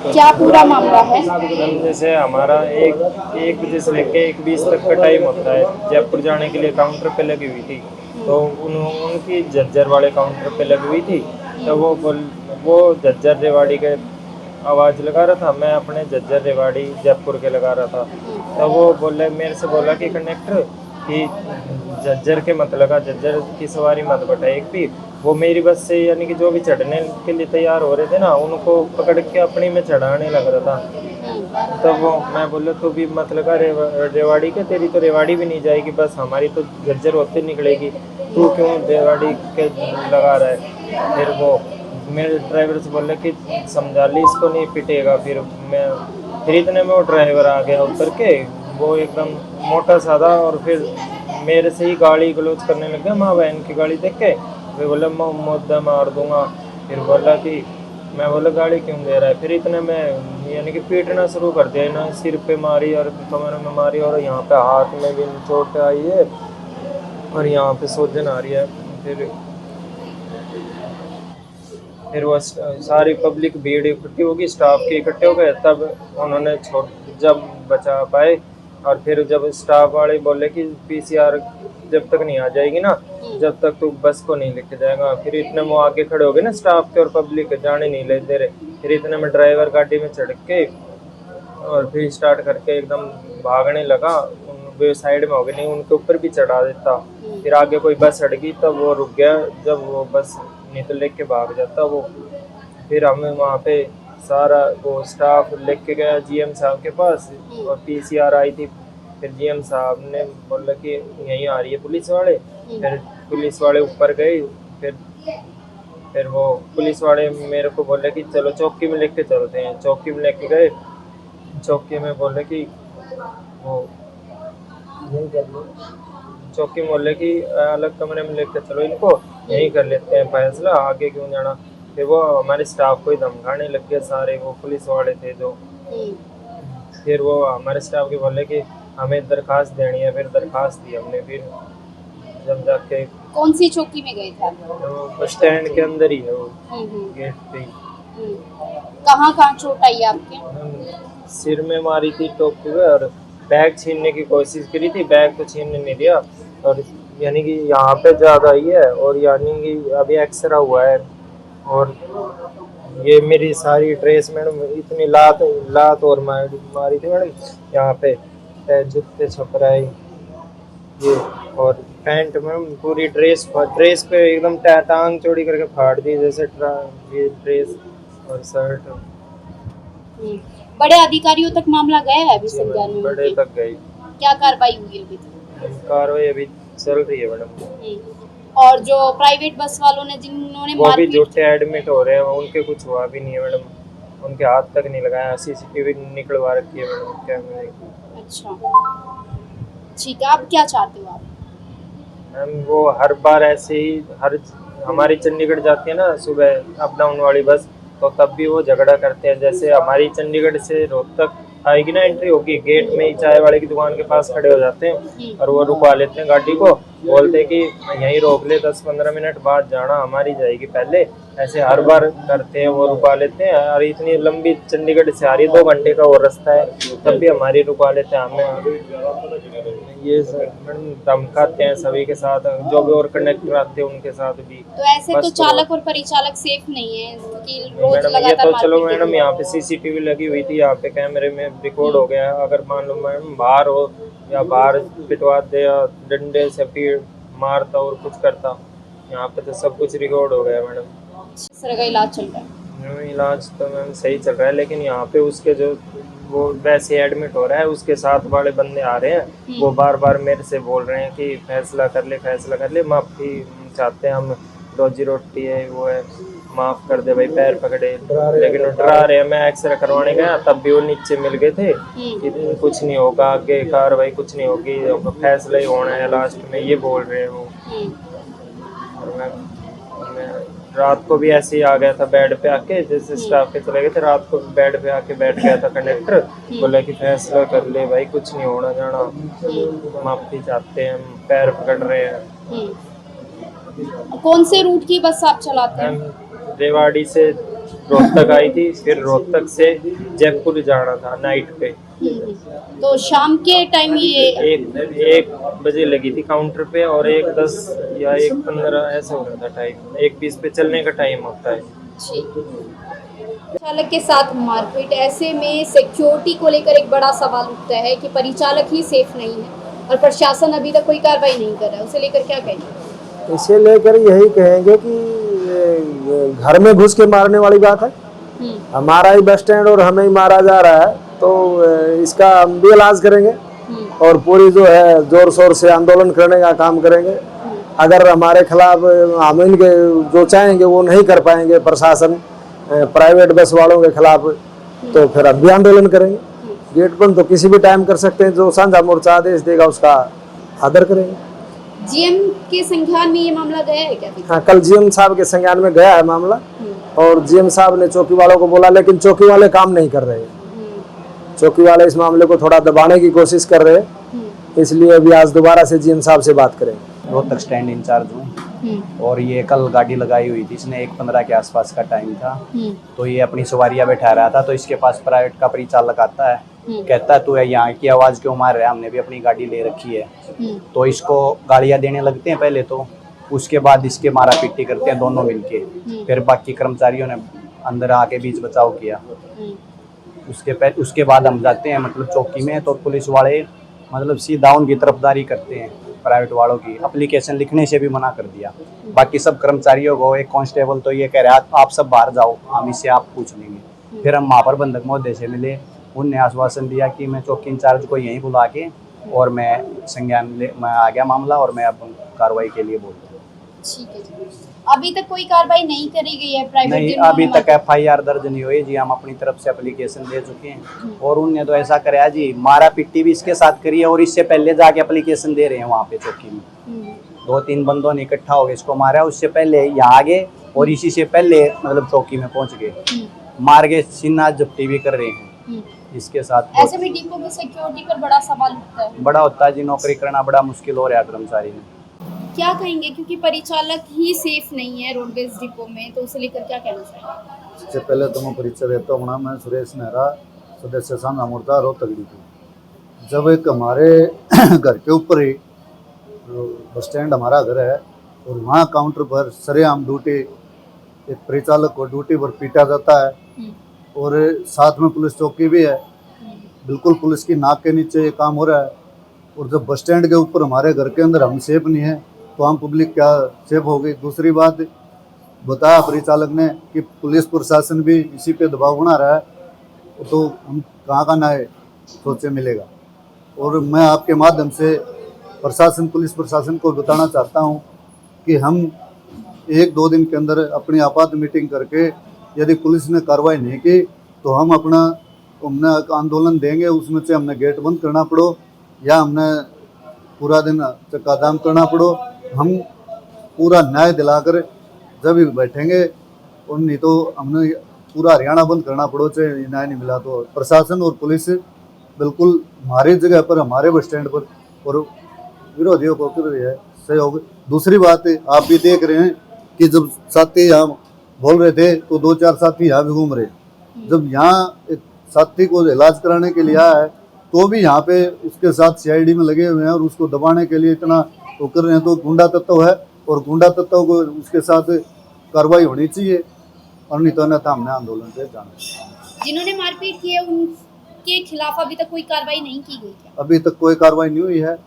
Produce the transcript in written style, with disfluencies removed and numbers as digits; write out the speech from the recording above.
क्या पूरा मामला है? जैसे हमारा एक बजे से लेके 1:20 तक का टाइम होता है, जयपुर जाने के लिए काउंटर पे लगी हुई थी। तो उनकी झज्जर वाले काउंटर पे लगी हुई थी। तो वो झज्जर रेवाड़ी के आवाज़ लगा रहा था, मैं अपने झज्जर रेवाड़ी जयपुर के लगा रहा था। तो वो बोले, मेरे से बोला कि कंडक्टर कि झज्जर के मत लगा, झज्जर की सवारी मत बैठा एक भी। वो मेरी बस से यानी कि जो भी चढ़ने के लिए तैयार हो रहे थे ना, उनको पकड़ के अपनी में चढ़ाने लग रहा था। तब वो मैं बोला, तू भी मत लगा रेवाड़ी के, तेरी तो रेवाड़ी भी नहीं जाएगी, बस हमारी तो झज्जर होते निकलेगी, तू क्यों रेवाड़ी के लगा रहा है। फिर वो मेरे ड्राइवर से बोले कि समझा ली, इसको नहीं पिटेगा। फिर इतने में वो ड्राइवर आ गया उतर के, वो एकदम मोटा सादा, और फिर मेरे से ही गाली गलौज करने लग गया, माँ बहन की गाड़ी देख के। फिर बोला, मैं मुद्दा मार दूंगा। फिर बोला कि मैं बोला, गाड़ी क्यों दे रहा है। फिर इतने में यानी कि पीटना शुरू कर दिया ना, सिर पे मारी और कमर में मारी, और यहाँ पे हाथ में भी चोट आई है, और यहाँ पे सूजन आ रही है। फिर फिर वो सारी पब्लिक भीड़ इकट्ठी होगी, स्टाफ के इकट्ठे हो गए, तब उन्होंने जब बचा पाए। और फिर जब स्टाफ वाले बोले कि पीसीआर जब तक नहीं आ जाएगी ना, जब तक तू बस को नहीं लेके जाएगा। फिर इतने में आगे खड़े हो गए ना स्टाफ के, और पब्लिक जाने नहीं ले दे रहे। फिर इतने में ड्राइवर गाड़ी में चढ़ के और फिर स्टार्ट करके एकदम भागने लगा। वे साइड में हो गए, नहीं उनके ऊपर भी चढ़ा देता। फिर आगे कोई बस अड़गी, तब वो रुक गया, जब वो बस नहीं तो लेके भाग जाता वो। फिर हमें वहाँ पे सारा वो स्टाफ लेके गया जीएम साहब के पास, और पीसीआर आई थी। फिर जीएम साहब ने बोला कि यहीं आ रही है पुलिस वाले। फिर पुलिस वाले ऊपर गए। फिर फिर वो पुलिस वाले मेरे को बोले कि चलो चौकी में लेके चलते हैं। चौकी में लेके गए। चौकी में बोले कि वो यही कर लो, चौकी में बोले कि अलग कमरे में लेके चलो इनको, यही कर लेते हैं फैसला, आगे क्यों जाना। फिर वो हमारे स्टाफ को ही धमकाने लग गए सारे, वो पुलिस वाले थे जो। फिर वो हमारे स्टाफ के बोले कि हमें दरखास्त देनी है। फिर दरखास्त दी हमने। फिर जब जाके कौन सी चौकी में गए थे आप? बस स्टैंड के अंदर ही है वो, गेट पे ही। कहाँ कहाँ चोट आई आपके? सिर में मारी थी टोपी पे, और बैग छीनने की कोशिश करी थी, बैग तो छीनने नहीं दिया। और यानी कि यहाँ पे ज़्यादा ही है, और यानी कि अभी एक्सरा हुआ है। और ये मेरी सारी ड्रेस मैडम इतनी लात लात और मारी थी मैडम यहाँ पे, जूते छप रहा है ये। और पैंट मैम पूरी ड्रेस पे एकदम टांग चौड़ी करके फाड़ दी, जैसे ये ड्रेस और शर्ट। बड़े अधिकारियों तक मामला गया है अभी जी समझाने मैडम, में? बड़े तक गई। क्या कार्रवाई हुई अभी तक? कार्रवाई अभी चल रही है मैडम। और जो प्राइवेट बस वालों ने जिन्होंने वो भी मारपीट झूठे एडमिट हो रहे हैं, उनके कुछ हुआ भी नहीं है मैडम, उनके हाथ तक नहीं लगाया। सीसीटीवी निकलवा रखी है मैडम कैमरे की। अच्छा, ठीक है, आप क्या चाहते हो आप? मैम वो हर बार ऐसे ही, हर हमारी चंडीगढ़ जाती है ना सुबह अप डाउन वाली बस, तो तब भी वो झगड़ा करते हैं। जैसे हमारी चंडीगढ़ से रोहतक आएगी ना, एंट्री होगी, गेट में ही चाय वाले की दुकान के पास खड़े हो जाते हैं, और वो रुकवा लेते हैं गाड़ी को, बोलते हैं कि यहीं रोक ले, 10-15 मिनट बाद जाना, हमारी जाएगी पहले। ऐसे हर बार करते हैं, वो रुकवा लेते हैं। और इतनी लंबी चंडीगढ़ से आ रही है, 2 घंटे का वो रास्ता है, तब भी हमारी रुकवा लेते हैं हमें। ये मैडम धमकाते हैं सभी के साथ, जो भी और कंडक्टर आते हैं उनके साथ भी। तो ऐसे तो चालक और परिचालक सेफ नहीं है कि रोज मैडम ये लगातार तो चलो मारपीट मैडम, यहाँ पे सीसीटीवी लगी हुई थी, यहाँ पे कैमरे में रिकॉर्ड हो गया। अगर मान लो मैडम बाहर हो, या बाहर पिटवा दे, या डंडे से पीड़ मारता और कुछ करता, यहाँ पे तो सब कुछ रिकॉर्ड हो गया मैडम। इस तरह का इलाज चल रहा है? इलाज तो मैम सही चल रहा है, लेकिन यहाँ पे उसके जो वो वैसे एडमिट हो रहा है, उसके साथ वाले बंदे आ रहे हैं, वो बार बार मेरे से बोल रहे हैं कि फैसला कर ले, फैसला कर ले, माफ़ी चाहते हैं हम, रोजी रोटी है वो है, माफ़ कर दे भाई, पैर पकड़े, लेकिन वो डरा रहे हैं। मैं एक्सरे करवाने गया, तब भी वो नीचे मिल गए थे कि कुछ नहीं होगा, आगे कार्रवाई कुछ नहीं होगी, फैसला ही होना है लास्ट में, ये बोल रहे हैं वो। और मैं रात को भी ऐसे ही आ गया था बेड पे आके, जैसे स्टाफ के चले गए थे, रात को बेड पे आके बैठ गया था कंडक्टर, बोला कि फैसला कर ले भाई, कुछ नहीं होना जाना, माफी चाहते हैं, हम पैर पकड़ रहे हैं। कौन से रूट की बस आप चलाते हैं? हम रेवाड़ी से रोहतक आई थी, फिर रोहतक से जयपुर जाना था नाइट पे। तो शाम के टाइम ये एक बजे लगी थी काउंटर पे, और 1:10 या 1:15 ऐसा हो रहा था टाइम। 1:20 पे चलने का टाइम होता है। चालक के साथ मारपीट, ऐसे में सिक्योरिटी को लेकर एक बड़ा सवाल उठता है कि परिचालक ही सेफ नहीं है और प्रशासन अभी तक कोई कार्रवाई नहीं कर रहा है, उसे लेकर क्या कहेंगे? इसे लेकर यही कहेंगे कि घर में घुस के मारने वाली बात है। हमारा ही बस स्टैंड और हमें ही मारा जा रहा है, तो इसका हम भी इलाज करेंगे और पूरी जो है जोर शोर से आंदोलन करने का काम करेंगे। अगर हमारे खिलाफ हम इनके जो चाहेंगे वो नहीं कर पाएंगे प्रशासन प्राइवेट बस वालों के खिलाफ, तो फिर हम भी आंदोलन करेंगे। गेट बंद तो किसी भी टाइम कर सकते हैं, जो साझा मोर्चा आदेश देगा उसका आदर करेंगे। जीएम के संज्ञान में ये मामला गया है क्या? हाँ, कल जीएम साहब के संज्ञान में गया है मामला, और जीएम साहब ने चौकी वालों को बोला, लेकिन चौकी वाले काम नहीं कर रहे हैं। चौकी वाले इस मामले को थोड़ा दबाने की कोशिश कर रहे हैं, इसलिए अभी आज दोबारा से जीएम साहब से बात करेंगे। रोहतक स्टैंड इंचार्ज हूँ और ये कल गाड़ी लगाई हुई थी, इसने 1:15 के आसपास का टाइम था। तो ये अपनी सवारियाँ बैठा रहा था, तो इसके पास प्राइवेट का परिचालक आता है, कहता है तू यहाँ की आवाज़ क्यों मार रहा है, हमने भी अपनी गाड़ी ले रखी है। तो इसको गालियाँ देने लगते हैं पहले, तो उसके बाद इसके मारा पीटी करते हैं दोनों मिलके। फिर बाकी कर्मचारियों ने अंदर आके बीच बचाव किया। उसके बाद हम जाते हैं मतलब चौकी में, तो पुलिस वाले मतलब सीधा उनकी तरफदारी करते हैं। प्राइवेट वालों की एप्लीकेशन लिखने से भी मना कर दिया। बाकी सब कर्मचारियों को, एक कांस्टेबल तो ये कह रहा है आप सब बाहर जाओ, हम इससे आप पूछ लेंगे। फिर हम महाप्रबंधक महोदय से मिले, उनने आश्वासन दिया कि मैं चौकी इंचार्ज को यहीं बुला के और मैं संज्ञान मैं आ गया मामला, और मैं अब कार्रवाई के लिए बोलता हूँ। ठीक है जी। अभी तक कोई कार्रवाई नहीं करी गई है प्राइवेट? नहीं, अभी तक FIR दर्ज नहीं हुई जी। हम अपनी तरफ से एप्लीकेशन दे चुके हैं, और उनने तो ऐसा कराया जी, मारा पिट्टी भी इसके साथ करी है, और इससे पहले जाके एप्लीकेशन दे रहे हैं वहाँ पे चौकी में। 2-3 बंदों ने इकट्ठा हो गए इसको मारा, उससे पहले यहाँ आ गए और इसी से पहले मतलब चौकी में पहुँच गए, मार के सीना जब्ती भी कर रहे हैं इसके साथ। ऐसे में डिपो की सिक्योरिटी पर बड़ा सवाल उठता है। बड़ा होता है जी, नौकरी करना बड़ा मुश्किल हो रहा है कर्मचारी में। क्या कहेंगे, क्योंकि परिचालक ही सेफ नहीं है रोडवेज डिपो में, तो उसे लेकर क्या कहना चाहिए? सबसे पहले तो मैं परिचय देता हूँ। मैं सुरेश नेहरा, सदस्य साझा मोर्चा रोहतक डिपो। जब एक हमारे घर के ऊपर ही बस स्टैंड हमारा घर है, और वहाँ काउंटर पर सरेआम ड्यूटी एक परिचालक को ड्यूटी पर पीटा जाता है, और साथ में पुलिस चौकी भी है, बिल्कुल पुलिस की नाक के नीचे ये काम हो रहा है। और जब बस स्टैंड के ऊपर हमारे घर के अंदर हम सेफ नहीं है, तो हम पब्लिक क्या सेफ हो गई? दूसरी बात बताया परिचालक ने कि पुलिस प्रशासन भी इसी पे दबाव बना रहा है, तो हम कहाँ का न्याय सोचे मिलेगा। और मैं आपके माध्यम से प्रशासन, पुलिस प्रशासन को बताना चाहता हूँ कि हम 1-2 दिन के अंदर अपनी आपात मीटिंग करके, यदि पुलिस ने कार्रवाई नहीं की तो हम हमने आंदोलन देंगे। उसमें से हमने गेट बंद करना पड़ो या हमने पूरा दिन चक्का जाम करना पड़ो, हम पूरा न्याय दिलाकर जब भी बैठेंगे। और नहीं तो हमने पूरा हरियाणा बंद करना पड़ो, चाहे न्याय नहीं मिला तो। प्रशासन और पुलिस बिल्कुल हमारी जगह पर, हमारे बस स्टैंड पर, और विरोधियों को कर रही है सहयोग। दूसरी बात आप भी देख रहे हैं कि जब साथी यहाँ बोल रहे थे तो 2-4 साथी यहाँ भी घूम रहे। जब यहाँ एक साथी को इलाज कराने के लिए आया है, तो भी यहाँ पे उसके साथ CID में लगे हुए हैं, और उसको दबाने के लिए इतना वो कर रहे हैं। तो गुंडा तत्व है, और गुंडा तत्व को उसके साथ कार्रवाई होनी चाहिए, और नहीं तो अन्यथा हमने आंदोलन पे जाना। जिन्होंने मारपीट की है उनके खिलाफ अभी तक कोई कार्रवाई नहीं की गई क्या? अभी तक कोई कार्रवाई नहीं हुई है।